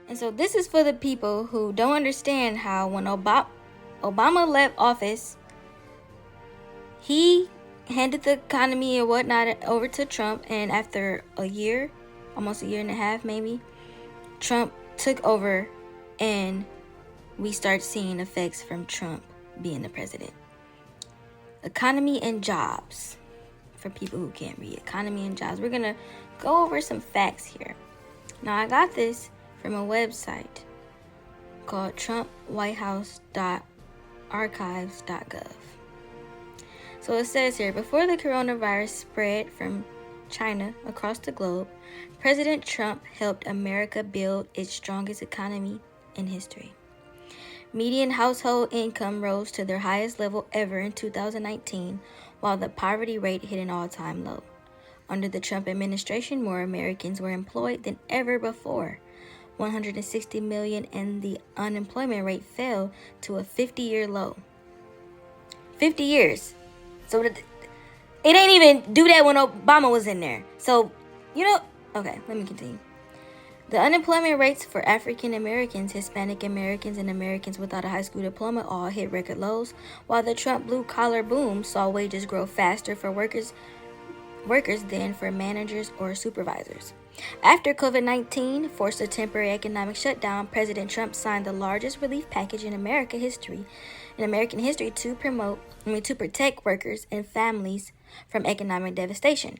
And so this is for the people who don't understand how when Obama left office, he handed the economy and whatnot over to Trump, and after a year, almost a year and a half maybe, Trump took over and we start seeing effects from Trump being the president. Economy and jobs. For people who can't read, economy and jobs. We're going to go over some facts here. Now, I got this from a website called trumpwhitehouse.archives.gov. So it says here, before the coronavirus spread from China across the globe, President Trump helped America build its strongest economy in history. Median household income rose to their highest level ever in 2019, while the poverty rate hit an all-time low. Under the Trump administration, more Americans were employed than ever before, 160 million, and the unemployment rate fell to a 50-year low. 50 years. So it ain't even do that when Obama was in there. So, okay, let me continue. The unemployment rates for African Americans, Hispanic Americans, and Americans without a high school diploma all hit record lows, while the Trump blue-collar boom saw wages grow faster for workers than for managers or supervisors. After COVID-19 forced a temporary economic shutdown, President Trump signed the largest relief package in American history to protect workers and families from economic devastation.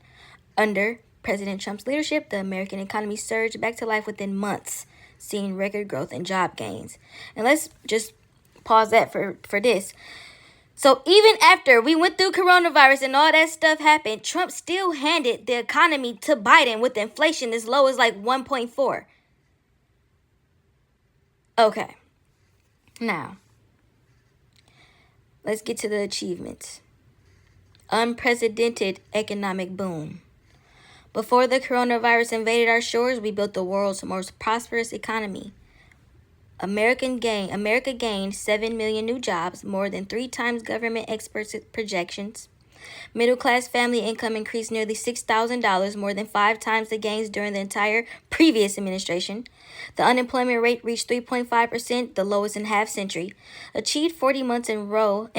Under President Trump's leadership, the American economy surged back to life within months, seeing record growth and job gains. And let's just pause that for this. So even after we went through coronavirus and all that stuff happened, Trump still handed the economy to Biden with inflation as low as like 1.4. Okay. Now, let's get to the achievements. Unprecedented economic boom. Before the coronavirus invaded our shores, we built the world's most prosperous economy. America gained 7 million new jobs, more than 3 times government experts' projections. Middle-class family income increased nearly $6,000, more than 5 times the gains during the entire previous administration. The unemployment rate reached 3.5%, the lowest in half century. Achieved 40 months in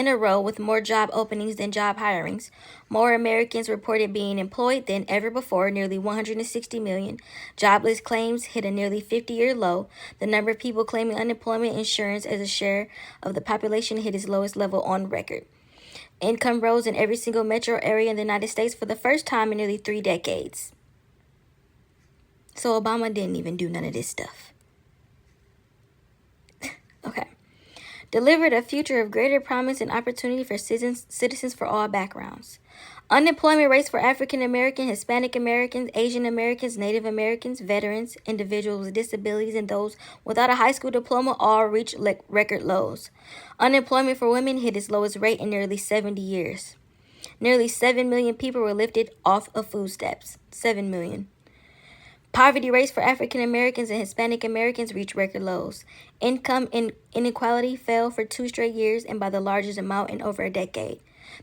a row with more job openings than job hirings. More Americans reported being employed than ever before, nearly 160 million. Jobless claims hit a nearly 50-year low. The number of people claiming unemployment insurance as a share of the population hit its lowest level on record. Income rose in every single metro area in the United States for the first time in nearly 3 decades. So Obama didn't even do none of this stuff. Okay. Delivered a future of greater promise and opportunity for citizens for all backgrounds. Unemployment rates for African Americans, Hispanic Americans, Asian Americans, Native Americans, veterans, individuals with disabilities, and those without a high school diploma all reached record lows. Unemployment for women hit its lowest rate in nearly 70 years. Nearly 7 million people were lifted off of food stamps. 7 million. Poverty rates for African Americans and Hispanic Americans reached record lows. Income inequality fell for 2 straight years and by the largest amount in over a decade.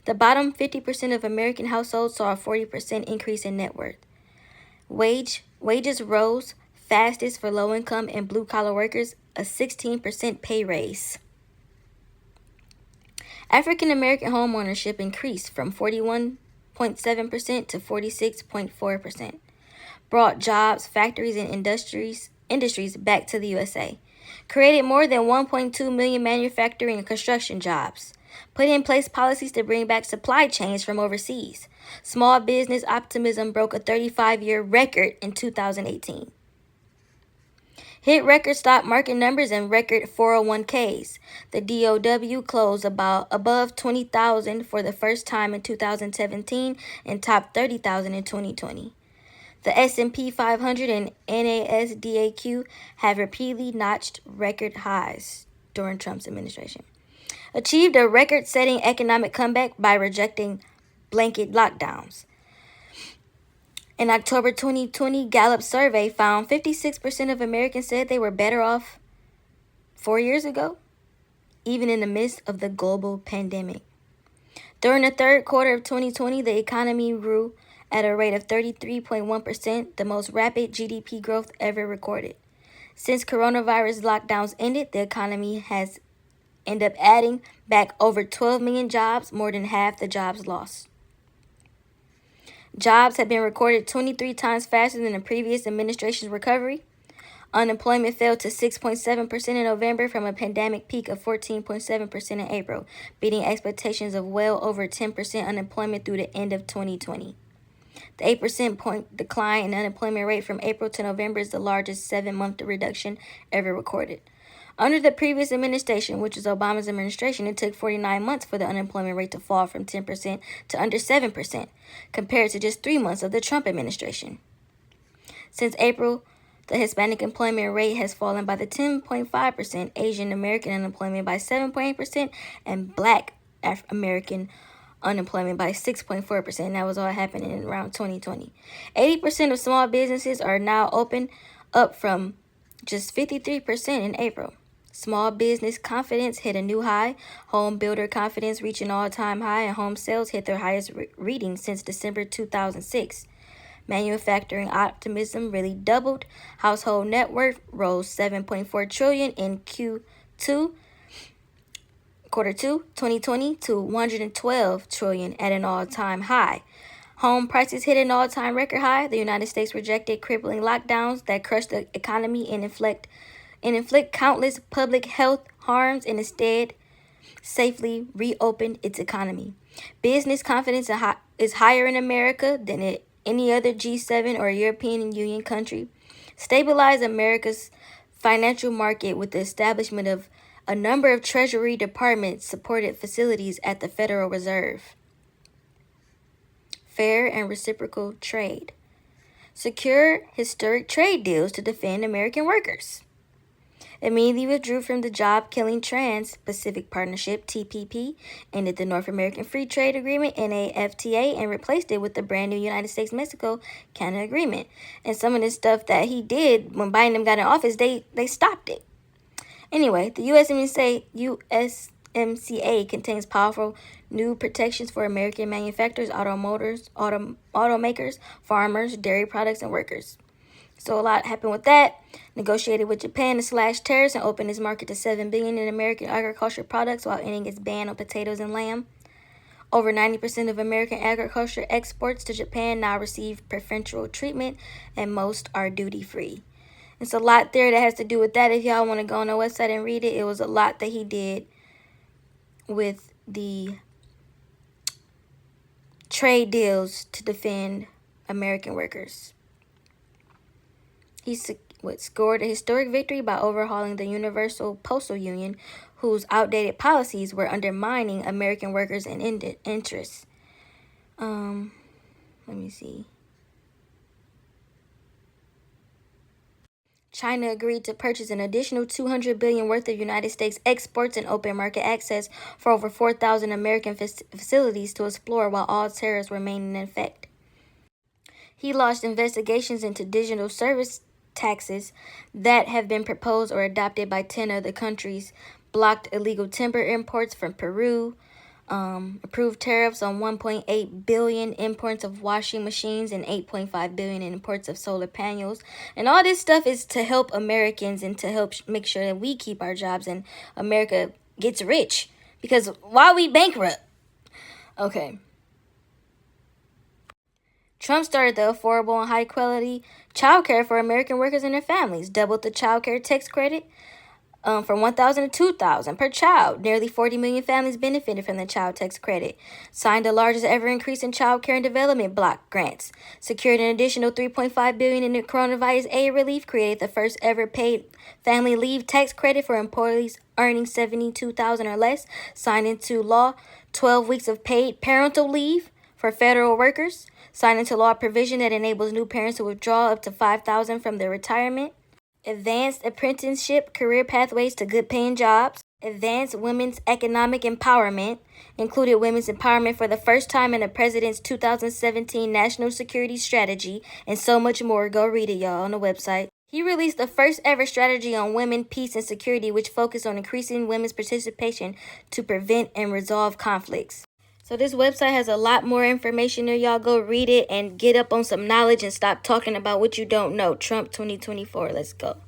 The bottom 50% of American households saw a 40% increase in net worth. Wages rose fastest for low-income and blue-collar workers, a 16% pay raise. African American home ownership increased from 41.7% to 46.4%. Brought jobs, factories, and industries back to the USA. Created more than 1.2 million manufacturing and construction jobs. Put in place policies to bring back supply chains from overseas. Small business optimism broke a 35-year record in 2018. Hit record stock market numbers and record 401ks. The DOW closed above 20,000 for the first time in 2017 and topped 30,000 in 2020. The S&P 500 and NASDAQ have repeatedly notched record highs during Trump's administration. Achieved a record-setting economic comeback by rejecting blanket lockdowns. An October 2020 Gallup survey found 56% of Americans said they were better off 4 years ago, even in the midst of the global pandemic. During the third quarter of 2020, the economy grew at a rate of 33.1%, the most rapid GDP growth ever recorded. Since coronavirus lockdowns ended, the economy has ended up adding back over 12 million jobs, more than half the jobs lost. Jobs have been recorded 23 times faster than the previous administration's recovery. Unemployment fell to 6.7% in November from a pandemic peak of 14.7% in April, beating expectations of well over 10% unemployment through the end of 2020. The 8% point decline in unemployment rate from April to November is the largest 7-month reduction ever recorded. Under the previous administration, which was Obama's administration, it took 49 months for the unemployment rate to fall from 10% to under 7%, compared to just 3 months of the Trump administration. Since April, the Hispanic employment rate has fallen by the 10.5%, Asian American unemployment by 7.8%, and Black American unemployment by 6.4%. That was all happening in around 2020. 80% of small businesses are now open, up from just 53% in April. Small business confidence hit a new high. Home builder confidence reached an all-time high, and home sales hit their highest reading since December 2006. Manufacturing optimism really doubled. Household net worth rose 7.4 trillion in quarter 2 2020 to 112 trillion at an all-time high. Home prices hit an all-time record high. The United States rejected crippling lockdowns that crushed the economy and inflict countless public health harms, and instead safely reopened its economy. Business confidence is higher in America than in any other G7 or European Union country. Stabilized America's financial market with the establishment of a number of Treasury Department supported facilities at the Federal Reserve. Fair and reciprocal trade. Secure historic trade deals to defend American workers. Immediately withdrew from the job-killing Trans-Pacific Partnership, TPP, ended the North American Free Trade Agreement, NAFTA, and replaced it with the brand new United States-Mexico-Canada Agreement. And some of this stuff that he did when Biden got in office, they stopped it. Anyway, the USMCA contains powerful new protections for American manufacturers, automakers, farmers, dairy products, and workers. So a lot happened with that. Negotiated with Japan to slash tariffs and open its market to $7 billion in American agricultural products while ending its ban on potatoes and lamb. Over 90% of American agriculture exports to Japan now receive preferential treatment, and most are duty-free. It's a lot there that has to do with that. If y'all want to go on the website and read it, it was a lot that he did with the trade deals to defend American workers. He scored a historic victory by overhauling the Universal Postal Union, whose outdated policies were undermining American workers and interests. Let me see. China agreed to purchase an additional $200 billion worth of United States exports and open market access for over 4,000 American facilities to explore while all tariffs remain in effect. He launched investigations into digital service taxes that have been proposed or adopted by 10 other countries, blocked illegal timber imports from Peru, approved tariffs on 1.8 billion imports of washing machines and 8.5 billion in imports of solar panels. And all this stuff is to help Americans and to help make sure that we keep our jobs and America gets rich. Because why we bankrupt? Okay. Trump started the affordable and high-quality child care for American workers and their families, doubled the child care tax credit from $1,000 to $2,000 per child. Nearly 40 million families benefited from the child tax credit. Signed the largest ever increase in child care and development block grants. Secured an additional $3.5 billion in coronavirus aid relief. Created the first ever paid family leave tax credit for employees earning $72,000 or less. Signed into law 12 weeks of paid parental leave for federal workers. Signed into law a provision that enables new parents to withdraw up to $5,000 from their retirement. Advanced apprenticeship career pathways to good-paying jobs. Advanced women's economic empowerment. Included women's empowerment for the first time in the president's 2017 National Security Strategy, and so much more. Go read it, y'all, on the website. He released the first ever strategy on women, peace, and security, which focused on increasing women's participation to prevent and resolve conflicts. So this website has a lot more information there. Y'all go read it and get up on some knowledge and stop talking about what you don't know. Trump 2024. Let's go.